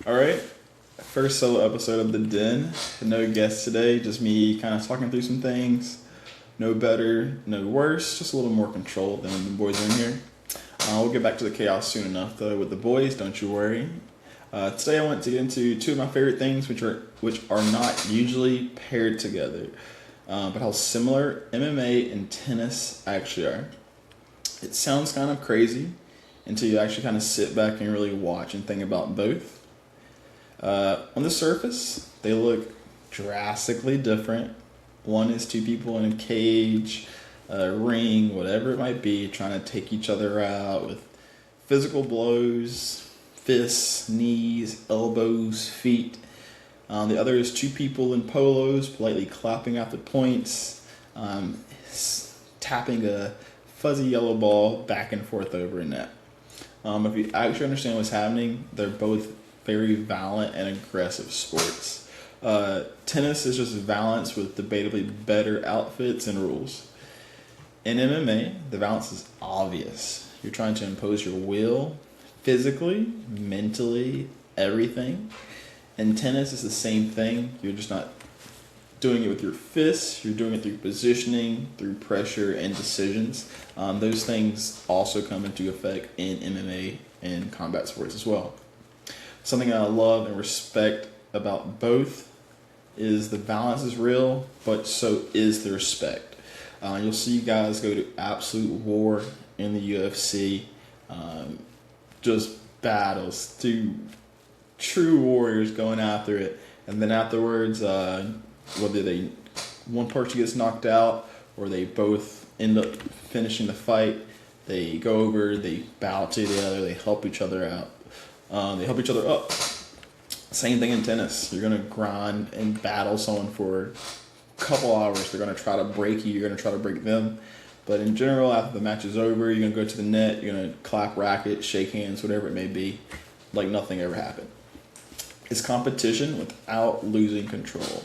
All right, first solo episode of The Den. No guests today, just me kind of talking through some things. No better, no worse, just a little more controlled than when the boys are in here. We'll get back to the chaos soon enough, though, with the boys. Don't you worry. Today, I want to get into two of my favorite things, which are not usually paired together, but how similar MMA and tennis actually are. It sounds kind of crazy until you actually kind of sit back and really watch and think about both. On the surface, they look drastically different. One is two people in a cage, a ring, whatever it might be, trying to take each other out with physical blows, fists, knees, elbows, feet. The other is two people in polos, politely clapping out the points, tapping a fuzzy yellow ball back and forth over a net. If you actually understand what's happening, they're both very violent and aggressive sports. Tennis is just violence with debatably better outfits and rules. In MMA, the violence is obvious. You're trying to impose your will, physically, mentally, everything. In tennis, it's the same thing. You're just not doing it with your fists. You're doing it through positioning, through pressure, and decisions. Those things also come into effect in MMA and combat sports as well. Something I love and respect about both is the balance is real, but so is the respect. You'll see guys go to absolute war in the UFC, just battles, two true warriors going after it, and then afterwards, whether one person gets knocked out or they both end up finishing the fight, they go over, they bow to the other, they help each other out. They help each other up. Same thing in tennis. You're going to grind and battle someone for a couple hours. They're going to try to break you. You're going to try to break them. But in general, after the match is over, you're going to go to the net. You're going to clap, racket, shake hands, whatever it may be, like nothing ever happened. It's competition without losing control.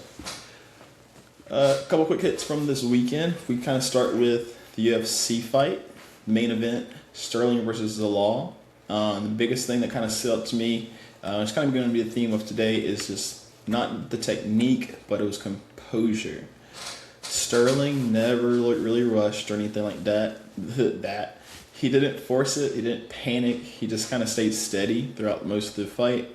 A couple quick hits from this weekend. We kind of start with the UFC fight, main event, Sterling versus the Law. The biggest thing that kind of stood up to me, it's kind of going to be the theme of today, is just not the technique, but it was composure. Sterling never looked really rushed or anything like that. He didn't force it. He didn't panic. He just kind of stayed steady throughout most of the fight.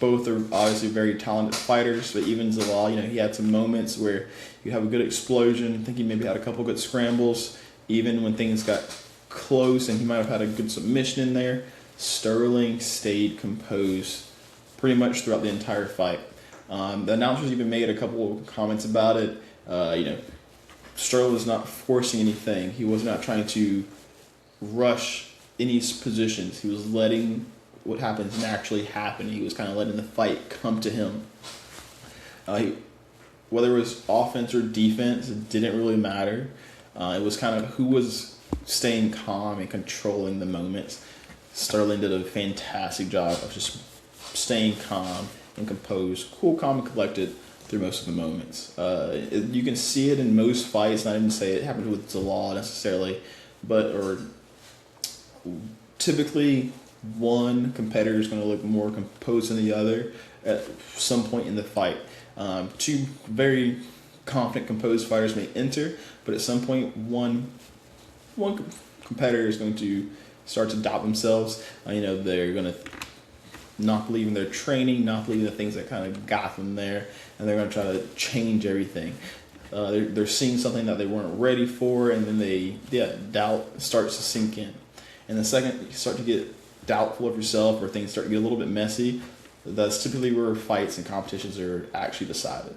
Both are obviously very talented fighters, but even Zalal, he had some moments where you have a good explosion. I think he maybe had a couple good scrambles, even when things got close and he might have had a good submission in there. Sterling stayed composed pretty much throughout the entire fight. The announcers even made a couple of comments about it. Sterling was not forcing anything. He was not trying to rush any positions. He was letting what happens naturally happen. He was kind of letting the fight come to him. Whether it was offense or defense, it didn't really matter. It was kind of who was staying calm and controlling the moments. Sterling did a fantastic job of just staying calm and composed, cool, calm, and collected through most of the moments. You can see it in most fights. Not even say it happened with Zalal necessarily, or typically one competitor is going to look more composed than the other at some point in the fight. Two very confident, composed fighters may enter, but at some point one competitor is going to start to doubt themselves. They're going to not believe in their training, not believe in the things that kind of got them there, and they're going to try to change everything. They're seeing something that they weren't ready for, and then doubt starts to sink in. And the second you start to get doubtful of yourself or things start to get a little bit messy, that's typically where fights and competitions are actually decided.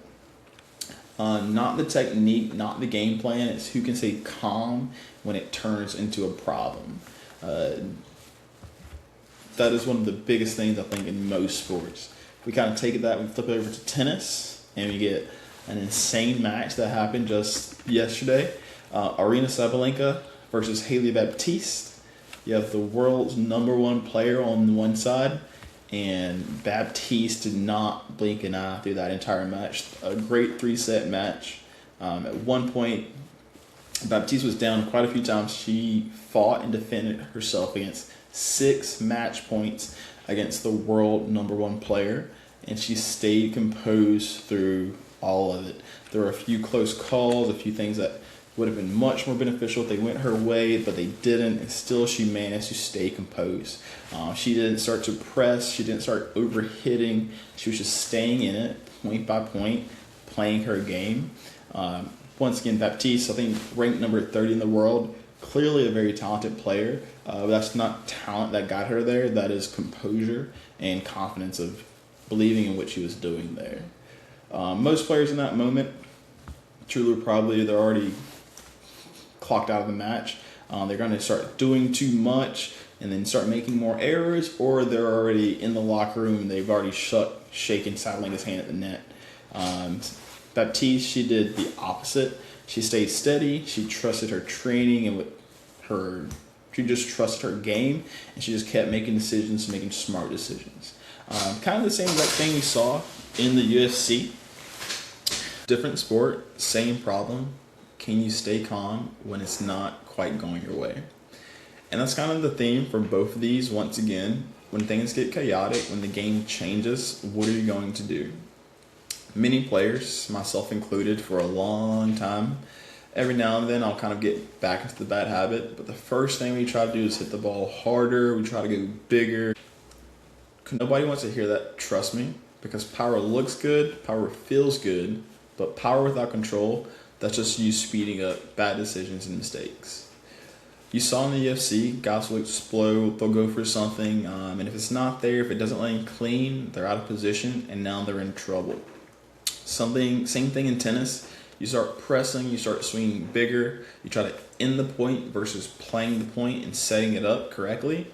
Not the technique, not the game plan. It's who can stay calm when it turns into a problem. That is one of the biggest things I think in most sports. We kind of take that, we flip it over to tennis, and we get an insane match that happened just yesterday. Aryna Sabalenka versus Baptiste. You have the world's #1 player on one side, and Baptiste did not blink an eye through that entire match. A great 3-set match. At one point, Baptiste was down quite a few times. She fought and defended herself against 6 match points against the world #1 player, and she stayed composed through all of it. There were a few close calls, a few things that would have been much more beneficial if they went her way, but they didn't, and still she managed to stay composed. She didn't start to press, she didn't start overhitting, she was just staying in it, point by point, playing her game. Once again, Baptiste, I think ranked number 30 in the world, clearly a very talented player, but that's not talent that got her there, that is composure and confidence of believing in what she was doing there. Most players in that moment, truly probably they're already clocked out of the match. They're going to start doing too much and then start making more errors, or they're already in the locker room and they've already shaken Sabalenka's hand at the net. Baptiste, she did the opposite. She stayed steady. She trusted her training and she just trusted her game, and she just kept making decisions, making smart decisions. Kind of the same exact thing we saw in the UFC. Different sport, same problem. Can you stay calm when it's not quite going your way? And that's kind of the theme for both of these. Once again, when things get chaotic, when the game changes, what are you going to do? Many players, myself included, for a long time, every now and then I'll kind of get back into the bad habit, but the first thing we try to do is hit the ball harder, we try to go bigger. Nobody wants to hear that, trust me, because power looks good, power feels good, but power without control, that's just you speeding up bad decisions and mistakes. You saw in the UFC, guys will explode, they'll go for something, and if it's not there, if it doesn't land clean, they're out of position, and now they're in trouble. Same thing in tennis. You start pressing, you start swinging bigger, you try to end the point versus playing the point and setting it up correctly,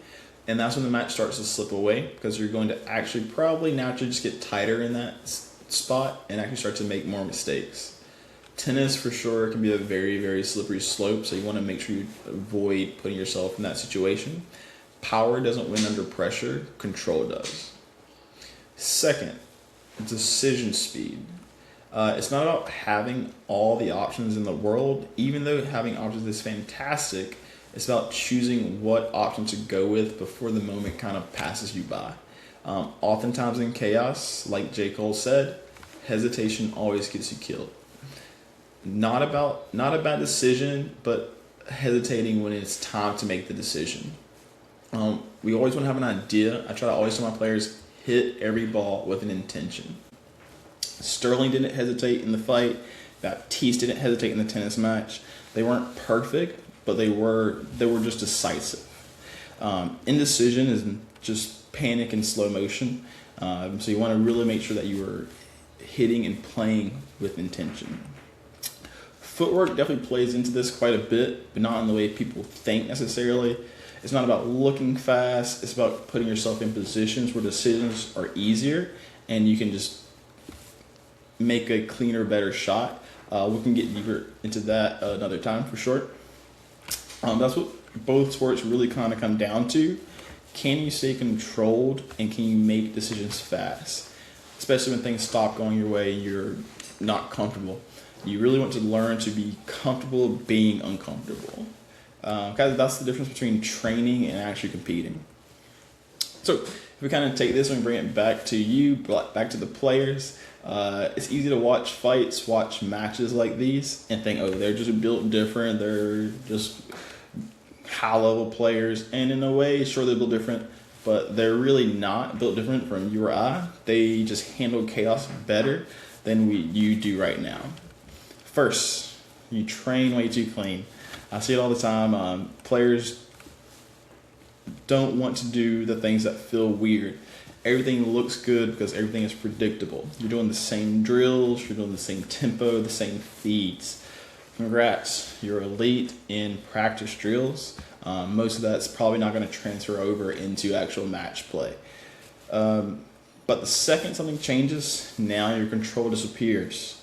and that's when the match starts to slip away, because you're going to actually probably naturally just get tighter in that spot and actually start to make more mistakes. Tennis for sure can be a very, very slippery slope, so you want to make sure you avoid putting yourself in that situation. Power doesn't win under pressure, control does. Second, decision speed. It's not about having all the options in the world, even though having options is fantastic. It's about choosing what option to go with before the moment kind of passes you by. Oftentimes in chaos, like J. Cole said, hesitation always gets you killed. Not a bad decision, but hesitating when it's time to make the decision. We always want to have an idea. I try to always tell my players, hit every ball with an intention. Sterling didn't hesitate in the fight. Baptiste didn't hesitate in the tennis match. They weren't perfect, but they were just decisive. Indecision is just panic in slow motion. So you want to really make sure that you are hitting and playing with intention. Footwork definitely plays into this quite a bit, but not in the way people think necessarily. It's not about looking fast. It's about putting yourself in positions where decisions are easier and you can just make a cleaner, better shot. We can get deeper into that another time for sure. That's what both sports really kind of come down to. Can you stay controlled and can you make decisions fast? Especially when things stop going your way and you're not comfortable. You really want to learn to be comfortable being uncomfortable. That's the difference between training and actually competing. So if we kind of take this and bring it back to you, back to the players, it's easy to watch fights, watch matches like these and think, oh, they're just built different. They're just high-level players. And in a way, sure, they're built different, but they're really not built different from you or I. They just handle chaos better than you do right now. First, you train way too clean. I see it all the time. Players don't want to do the things that feel weird. Everything looks good because everything is predictable. You're doing the same drills, you're doing the same tempo, the same feeds. Congrats, you're elite in practice drills. Most of that's probably not going to transfer over into actual match play. But the second something changes, now your control disappears.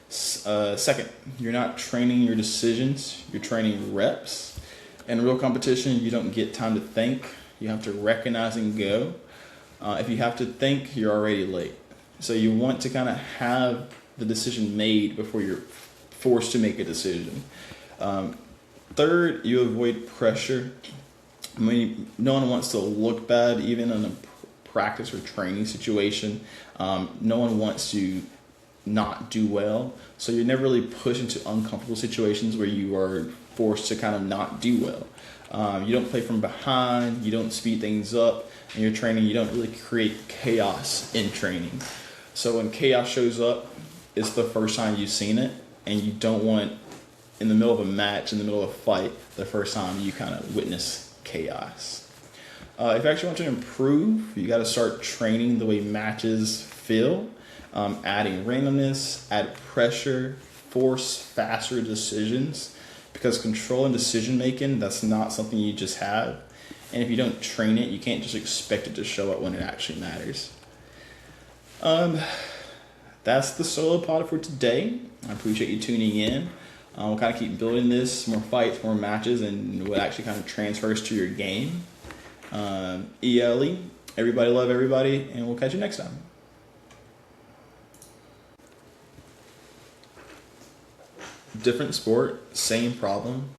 Second, you're not training your decisions, you're training reps. In real competition, you don't get time to think. You have to recognize and go. If you have to think, you're already late. So you want to kind of have the decision made before you're forced to make a decision. Third, you avoid pressure I mean, no one wants to look bad, even in a practice or training situation. No one wants to not do well. So you're never really pushed into uncomfortable situations where you are forced to kind of not do well. You don't play from behind, you don't speed things up in your training, you don't really create chaos in training. So when chaos shows up, it's the first time you've seen it, and you don't want, in the middle of a match, in the middle of a fight, the first time you kind of witness chaos. If you actually want to improve, you got to start training the way matches feel, adding randomness, add pressure, force faster decisions, because control and decision making, that's not something you just have. And if you don't train it, you can't just expect it to show up when it actually matters. That's the solo pod for today. I appreciate you tuning in. We'll kind of keep building this, more fights, more matches, and what actually kind of transfers to your game. ELE, everybody love everybody, and we'll catch you next time. Different sport, same problem.